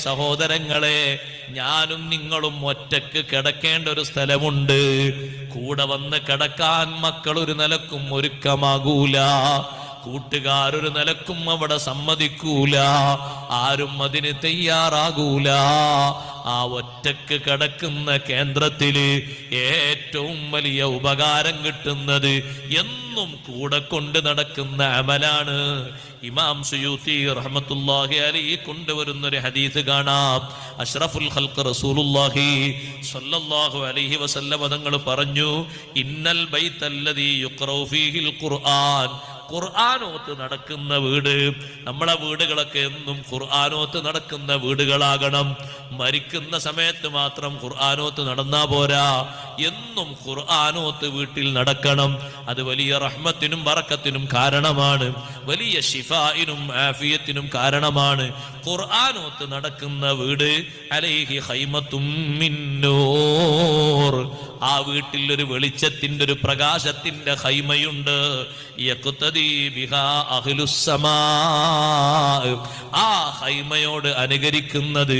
സഹോദരങ്ങളെ, ഞാനും നിങ്ങളും ഒറ്റക്ക് കിടക്കേണ്ട ഒരു സ്ഥലമുണ്ട്. കൂടെ വന്ന് കിടക്കാൻ മക്കൾ ഒരു നിലക്കും ഒരുക്കമാകൂല, കൂട്ടുകാരൊരു നിലക്കും അവിടെ സമ്മതിക്കൂല, ആരും അതിന് തയ്യാറാകൂല. ആ ഒറ്റക്ക് കിടക്കുന്ന കേന്ദ്രത്തില് ഏറ്റവും വലിയ ഉപകാരം കിട്ടുന്നത് എന്നും കൂടെ കൊണ്ട് നടക്കുന്ന അമലാണ്. ഇമാം സുയൂത്തി റഹ്മത്തുള്ളാഹി അലൈഹി കൊണ്ടുവരുന്ന ഒരു ഹദീസ് കാണാം. അഷ്റഫുൽ ഖൽഖ് റസൂലുള്ളാഹി സ്വല്ലല്ലാഹു അലൈഹി വസല്ലം തങ്ങൾ പറഞ്ഞു, ഇന്നൽ ബൈത്തല്ലദീ യുഖറഉ ഫീഹിൽ ഖുർആൻ, ഖുർആനോത്ത് നടക്കുന്ന വീട്. നമ്മളെ വീടുകളൊക്കെ എന്നും ഖുർആനോത്ത് നടക്കുന്ന വീടുകളാകണം. മരിക്കുന്ന സമയത്ത് മാത്രം ഖുർആനോത്ത് നടന്നാ പോരാ, എന്നും ഖുർആനോത്ത് വീട്ടിൽ നടക്കണം. അത് വലിയ റഹ്മത്തിനും ബറക്കത്തിനും കാരണമാണ്, വലിയ ശിഫായിനും ആഫിയത്തിനും കാരണമാണ്. ഖുർആനോത്ത് നടക്കുന്ന വീട് അലൈഹി ഖൈമത്തും മിൻ നൂർ, ആ വീട്ടിൽ ഒരു വെളിച്ചത്തിന്റെ, ഒരു പ്രകാശത്തിന്റെ ഖൈമയുണ്ട്. യഖ്തദി ബിഹാ അഹ്ലുസ്സമാ, ആ ഖൈമയോട് അനുകരിക്കുന്നത്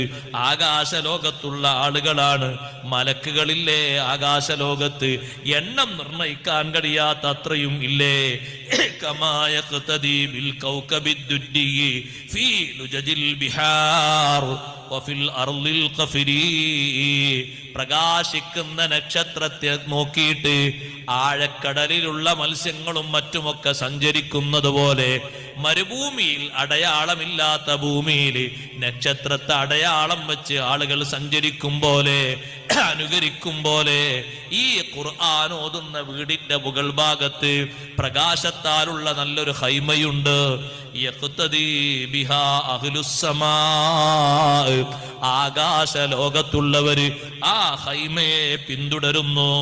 ആകാശലോകത്തുള്ള ആളുകളാണ്. മലക്കുകളില്ലേ ആകാശലോകത്ത്, എണ്ണം നിർണയിക്കാൻ കഴിയാത്ത അത്രയും ഇല്ലേ. കമാ യഖ്തദി ബിൽ കൗകബിദ്ദുദ്ദി ഫീ ലുജജിൽ ബിഹാർ വഫിൽ അർളിൽ ഖഫരി, പ്രകാശിക്കുന്ന നക്ഷത്രത്തെ നോക്കിയിട്ട് ആഴക്കടലിലുള്ള മത്സ്യങ്ങളും മറ്റുമൊക്കെ സഞ്ചരിക്കുന്നത് പോലെ, മരുഭൂമിയിൽ അടയാളമില്ലാത്ത ഭൂമിയിൽ നക്ഷത്രത്തെ അടയാളം വെച്ച് ആളുകൾ സഞ്ചരിക്കും പോലെ, അനുകരിക്കും പോലെ, ഈ ഖുർആൻ ഓതുന്ന വീടിന്റെ മുകൾ ഭാഗത്ത് പ്രകാശത്താലുള്ള നല്ലൊരു ഖൈമയുണ്ട്. യഖ്തദി ബിഹാ അഹ്ലുസ്സമാ, ആകാശ ലോകത്തുള്ളവര് ആ ഖൈമയെ പിന്തുടരുന്നു.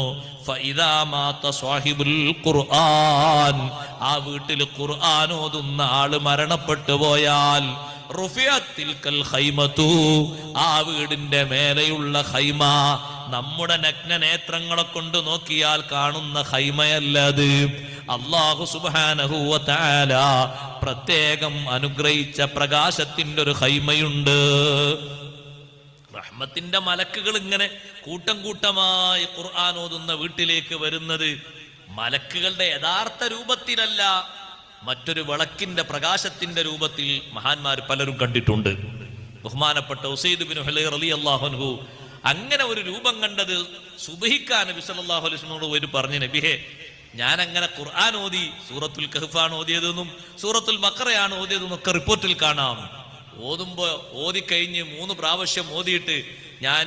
ഫഇദാ മാത സ്വാഹിബുൽ ഖുർആൻ, ആ വീട്ടിൽ ഖുർആൻ ഓതുന്ന ആള് മരണപ്പെട്ടു പോയാൽ, റുഫിഅത്തിൽ കൽ ഖൈമതു, ആ വീടിന്റെ മേലെയുള്ള ഖൈമ നമ്മുടെ നഗ്ന നേത്രങ്ങളെ കൊണ്ട് നോക്കിയാൽ കാണുന്ന ഖൈമയല്ലത്. അല്ലാഹു സുബ്ഹാനഹു വ തആല പ്രത്യേകം അനുഗ്രഹിച്ച പ്രകാശത്തിന്റെ ഒരു ഖൈമയുണ്ട്. റഹ്മത്തിന്റെ മലക്കുകൾ ഇങ്ങനെ കൂട്ടം കൂട്ടമായി ഖുർആൻ ഓതുന്ന വീട്ടിലേക്ക് വരുന്നത് മലക്കുകളുടെ യഥാർത്ഥ രൂപത്തിലല്ല, മറ്റൊരു വിളക്കിന്റെ പ്രകാശത്തിന്റെ രൂപത്തിൽ മഹാന്മാർ പലരും കണ്ടിട്ടുണ്ട്. ബഹുമാനപ്പെട്ട ഉസൈദ് ബിൻ ഹുലൈർ റളിയല്ലാഹു അൻഹു അങ്ങനെ ഒരു രൂപം കണ്ടത് സുബ്ഹിക്കാൻ നബി സല്ലല്ലാഹു അലൈഹി വസല്ലമയോട് പറഞ്ഞു, നബിയേ, ഞാൻ അങ്ങനെ ഖുർആൻ ഓതി, സൂറത്തുൽ കഹ്ഫാണ് ഓതിയതെന്നും സൂറത്തുൽ ബഖറയാണ് ഓതിയതെന്നും ഒക്കെ റിപ്പോർട്ടിൽ കാണാം. ഓതുമ്പോ ഓതിക്കഴിഞ്ഞ് 3 പ്രാവശ്യം ഓതിയിട്ട് ഞാൻ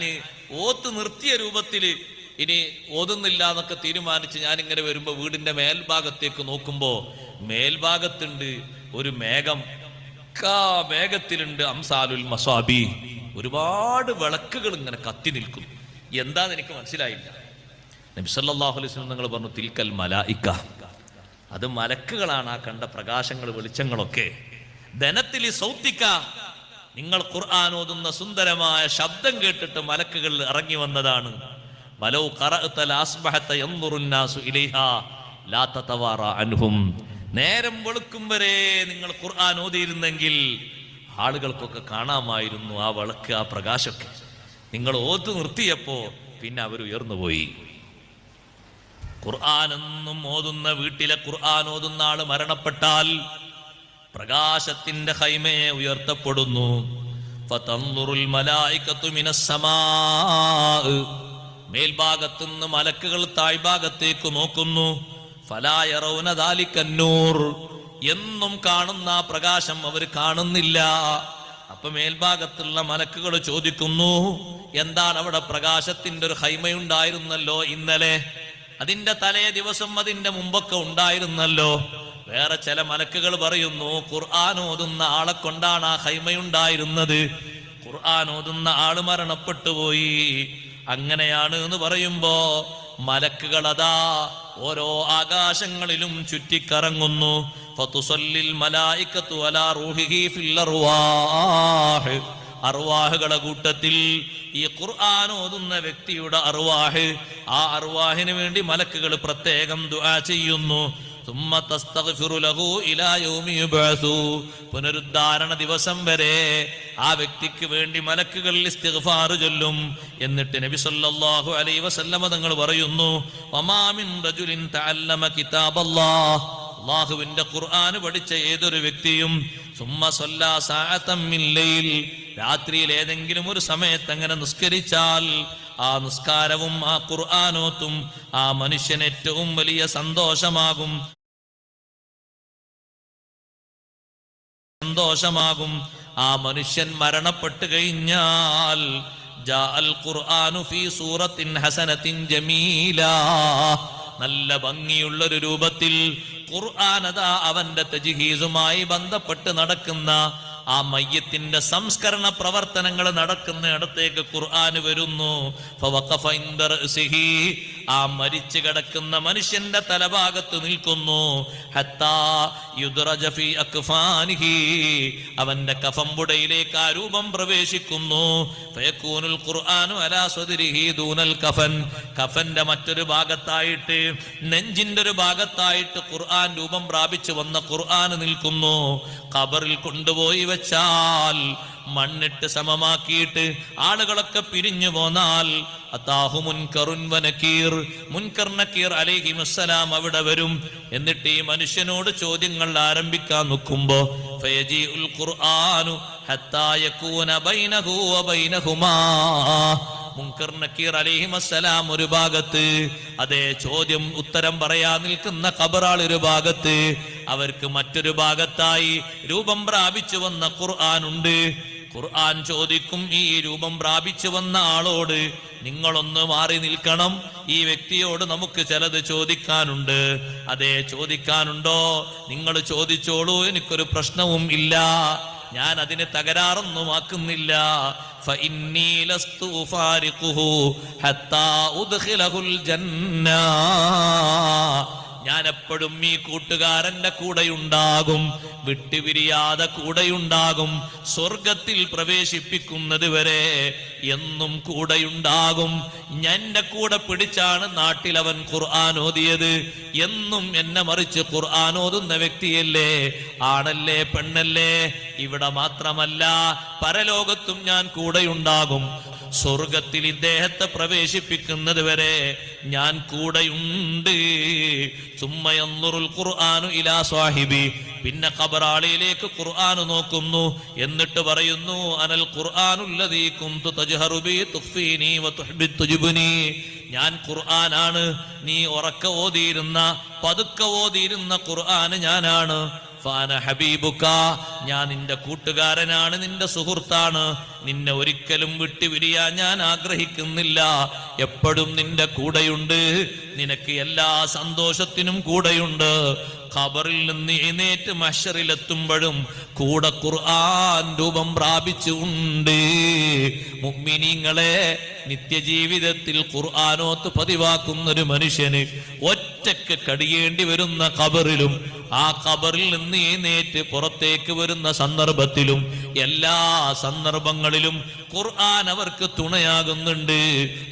ഓത്ത് നിർത്തിയ രൂപത്തിൽ ഇനി ഓതുന്നില്ല എന്നൊക്കെ തീരുമാനിച്ച് ഞാനിങ്ങനെ വരുമ്പോ വീടിന്റെ മേൽഭാഗത്തേക്ക് നോക്കുമ്പോ മേൽഭാഗത്തുണ്ട് ഒരു മേഘം, മേഘത്തിലുണ്ട് അംസാലുൽ മസാബി, ഒരുപാട് വിളക്കുകൾ ഇങ്ങനെ കത്തി നിൽക്കും. എന്താന്ന് എനിക്ക് മനസ്സിലായില്ല. നബി സല്ലല്ലാഹു അലൈഹി വസല്ലം നിങ്ങൾ പറഞ്ഞു, തിൽക്കൽ മലായിക, അത് മലക്കുകളാണ് ആ കണ്ട പ്രകാശങ്ങൾ വെളിച്ചങ്ങളൊക്കെ. ധനത്തിൽ സൗത്തിക്ക, നിങ്ങൾ ഖുർആൻ ഓതുന്ന സുന്ദരമായ ശബ്ദം കേട്ടിട്ട് മലക്കുകൾ ഇറങ്ങി വന്നതാണ്. വലൗ ഖറഅത ലഅസ്ബഹത യൻദുറു നാസു ഇലൈഹാ ലാ തതവാറ അൻഹും, നേരം വെളുക്കും വരെ നിങ്ങൾ ഖുർആൻ ഓതിയിരുന്നെങ്കിൽ ആളുകൾക്കൊക്കെ കാണാമായിരുന്നു ആ വിളക്ക്, ആ പ്രകാശമൊക്കെ. നിങ്ങൾ ഓത്ത് നിർത്തിയപ്പോ പിന്നെ അവർ ഉയർന്നുപോയി. ഖുർആനെന്നും ഓതുന്ന വീട്ടിലെ ഖുർആൻ ഓതുന്ന ആള് മരണപ്പെട്ടാൽ പ്രകാശത്തിന്റെ ഖൈമയെ ഉയർത്തപ്പെടുന്നു. ഫതൻദുറുൽ മലായികതു മിനസ് സമാ, മേൽഭാഗത്തുനിന്ന് മലക്കുകൾ താഴ്ഭാഗത്തേക്ക് നോക്കുന്നു. ഫലാ യറൗന ദാലിക നൂർ, എന്നും കാണുന്ന ആ പ്രകാശം അവർ കാണുന്നില്ല. അപ്പൊ മേൽഭാഗത്തുള്ള മലക്കുകൾ ചോദിക്കുന്നു, എന്താണ് അവിടെ പ്രകാശത്തിന്റെ ഒരു ഖൈമയുണ്ടായിരുന്നല്ലോ ഇന്നലെ, അതിന്റെ തലേ ദിവസം അതിന്റെ മുമ്പൊക്കെ ഉണ്ടായിരുന്നല്ലോ. വേറെ ചില മലക്കുകൾ പറയുന്നു, ഖുർആൻ ഓതുന്ന ആളെ കൊണ്ടാണ് ആ ഖൈമയുണ്ടായിരുന്നത്, ഖുർആൻ ഓതുന്ന ആള് മരണപ്പെട്ടു പോയി. അങ്ങനെയാണ് എന്ന് പറയുമ്പോ മലക്കുകൾ അതാ ഓരോ ആകാശങ്ങളിലും ചുറ്റിക്കറങ്ങുന്നു. ഫതുസല്ലിൽ മലായികതു അലാ റൂഹിഹി ഫിൽ അർവാഹ്, അർവാഹുകളുടെ കൂട്ടത്തിൽ ഈ ഖുർആൻ ഓതുന്ന വ്യക്തിയുടെ അർവാഹ്, ആ അർവാഹിന് വേണ്ടി മലക്കുകൾ പ്രത്യേകം ദുആ ചെയ്യുന്നു. ثم تستغفر له إلى يوم يبعث പുനരുദ്ധാരണ ദിവസം വരെ ആ വ്യക്തിക്ക് വേണ്ടി മലക്കുകൾ ഇസ്തിഗ്ഫാർ ചൊല്ലും. എന്നിട്ട് നബി സല്ലല്ലാഹു അലൈഹി വസല്ലമ തങ്ങൾ പറയുന്നു, വമാ മിൻ റജുലിൻ തഅല്ലമ കിതാബല്ലാഹ്, അല്ലാഹുവിന്റെ ഖുർആൻ പഠിച്ച ഏതൊരു വ്യക്തിയും സുമ്മ സല്ലാ സഅതൻ മിൻ ലൈൽ, രാത്രിയിൽ ഏതെങ്കിലും ഒരു സമയത്ത് അങ്ങനെ നിസ്കരിച്ചാൽ ആ നിസ്കാരവും ആ ഖുർആനോത്തും ആ മനുഷ്യന് ഏറ്റവും വലിയ സന്തോഷമാകും. ആ മനുഷ്യൻ മരണപ്പെട്ടു കഴിഞ്ഞാൽ ജാഅൽ ഖുർആനു ഫീ സൂറത്തിൻ ഹസനത്തിൻ ജമീലാ, നല്ല ഭംഗിയുള്ളൊരു രൂപത്തിൽ ഖുർആൻ അതാ അവന്റെ തജ്ഹീസുമായി ബന്ധപ്പെട്ട് നടക്കുന്ന ആ മയ്യത്തിന്റെ സംസ്കരണ പ്രവർത്തനങ്ങൾ നടക്കുന്ന ഇടത്തേക്ക് ഖുർആൻ വരുന്നു. ഫവഖഫ ഇൻദ റഅസിഹി, ആ മരിച്ചു കിടക്കുന്ന മനുഷ്യന്റെ തലഭാഗത്ത് നിൽക്കുന്നു. ഹത്താ യുദ്റജ ഫീ അക്ഫാനിഹി, അവന്റെ കഫംബുടയിലേക്ക് ആ രൂപം പ്രവേശിക്കുന്നു. ഫയകൂനുൽ ഖുർആനു അലാ സദ്രിഹി ദൂനൽ കഫൻ, കഫന്റെ മറ്റൊരു ഭാഗത്തായിട്ട്, നെഞ്ചിന്റെ ഒരു ഭാഗത്തായിട്ട് ഖുർആൻ രൂപം പ്രാപിച്ചു വന്ന ഖുർആൻ നിൽക്കുന്നു. ഖബറിൽ കൊണ്ടുപോയി വെച്ചാൽ, മണ്ണിട്ട് സമമാക്കിയിട്ട് ആളുകളൊക്കെ പിരിഞ്ഞു പോന്നാൽ അതാഹു മുൻകറുൻ വനകീർ, മുൻകർ നകീർ അലൈഹിമുസ്സലാം അവിടെ വരും. എന്നിട്ട് ഈ മനുഷ്യനോട് ചോദ്യങ്ങൾ ആരംഭിക്കാൻ നോക്കുമ്പോ ഫയജീഉൽ ഖുർആനു ഹത്താ യകൂന ബൈനഹു വബൈനഹുമാ, മുൻകർ നകീർ അലൈഹിമുസ്സലാം ഒരു ഭാഗത്ത്, അതേ ചോദ്യം ഉത്തരം പറയാൻ നിൽക്കുന്ന ഖബറാൾ ഒരു ഭാഗത്ത്, അവർക്ക് മറ്റൊരു ഭാഗത്തായി രൂപം പ്രാപിച്ചു വന്ന ഖുർആൻ ഉണ്ട്. ഖുർആൻ ചോദിക്കും ഈ രൂപം പ്രാപിച്ചു വന്ന ആളോട്, നിങ്ങളൊന്ന് മാറി നിൽക്കണം, ഈ വ്യക്തിയോട് നമുക്ക് ചിലത് ചോദിക്കാനുണ്ട്. അതേ ചോദിക്കാനുണ്ടോ? നിങ്ങൾ ചോദിച്ചോളൂ, എനിക്കൊരു പ്രശ്നവും ഇല്ല, ഞാൻ അതിന് തകരാറൊന്നും ആക്കുന്നില്ല. ഫഇന്നീ ലസ്തു ഉഫാരിഖുഹു ഹത്താ ഉദ്ഖിലഹുൽ ജന്ന, ഞാൻ എപ്പോഴും ഈ കൂട്ടുകാരന്റെ കൂടെയുണ്ടാകും, വിട്ടുപിരിയാതെ കൂടെയുണ്ടാകും, സ്വർഗത്തിൽ പ്രവേശിപ്പിക്കുന്നത് വരെ എന്നും കൂടെയുണ്ടാകും. എന്റെ കൂടെ പിടിച്ചാണ് നാട്ടിൽ അവൻ ഖുർആൻ ഓതിയത്, എന്നും എന്നെ മറിച്ച് ഖുർആൻ ഓതുന്ന വ്യക്തിയല്ലേ, ആണല്ലേ പെണ്ണല്ലേ, ഇവിടെ മാത്രമല്ല പരലോകത്തും ഞാൻ കൂടെയുണ്ടാകും. സ്വർഗത്തിൽ ഇദ്ദേഹത്തെ പ്രവേശിപ്പിക്കുന്നത് വരെ ഞാൻ കൂടെയുണ്ട്. സുമ്മയൻദുറുൽ ഖുർആനു ഇലാ സ്വാഹിബി, പിന്നെ ഖബറാളിയിലേക്ക് ഖുർആൻ നോക്കുന്നു. എന്നിട്ട് പറയുന്നു, അനൽ ഖുർആനുല്ലദീ കുന്തു തജ്ഹറു ബി തുഖ്ഫീനി വതുഹ്ബി തുജ്ബുനി, ഞാൻ ഖുർആനാണ്, നീ ഉറക്ക ഓതിയിരുന്ന പതുക്കെ ഓതിയിരുന്ന ഖുർആൻ ഞാനാണ്. ഫാന ഹബീബുക, ഞാൻ നിന്റെ കൂട്ടുകാരനാണ്, നിന്റെ സുഹൃത്താണ്, നിന്നെ ഒരിക്കലും വിട്ടുപിരിയാൻ ഞാൻ ആഗ്രഹിക്കുന്നില്ല, എപ്പോഴും നിന്റെ കൂടെയുണ്ട്, നിനക്ക് എല്ലാ സന്തോഷത്തിനും കൂടെയുണ്ട്. ഖബറിൽ നിന്ന് എഴുന്നേറ്റ് മഹ്ശറിലെത്തുമ്പോഴും കൂടെ ഖുർആൻ രൂപം പ്രാപിച്ചുണ്ട്. മുഅ്മിനീങ്ങളെ, നിത്യജീവിതത്തിൽ ഖുർആനോത്ത് പതിവാക്കുന്ന ഒരു മനുഷ്യന് ഒറ്റക്ക് കടിയേണ്ടി വരുന്ന ഖബറിലും ആ ഖബറിൽ നിന്ന് എഴുന്നേറ്റ് പുറത്തേക്ക് വരുന്ന സന്ദർഭത്തിലും എല്ലാ സന്ദർഭങ്ങളിലും ഖുർആൻ അവർക്ക് തുണയാകുന്നുണ്ട്.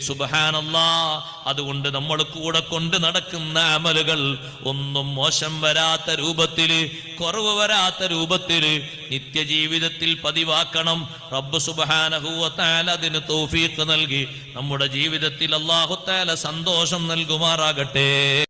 സുബ്ഹാനല്ലാഹ്. അതുകൊണ്ട് നമ്മൾ കൂടെ കൊണ്ട് നടക്കുന്ന അമലുകൾ ഒന്നും മോശം വരാത്ത രൂപത്തില്, കുറവ് വരാത്ത രൂപത്തില് നിത്യജീവിതത്തിൽ പതിവാക്കണം. റബ്ബ് സുബ്ഹാനഹു വ തആല അതിന് തൗഫീഖ് നൽകി നമ്മുടെ ജീവിതത്തിൽ അല്ലാഹു തആല സന്തോഷം നൽകുമാറാകട്ടെ.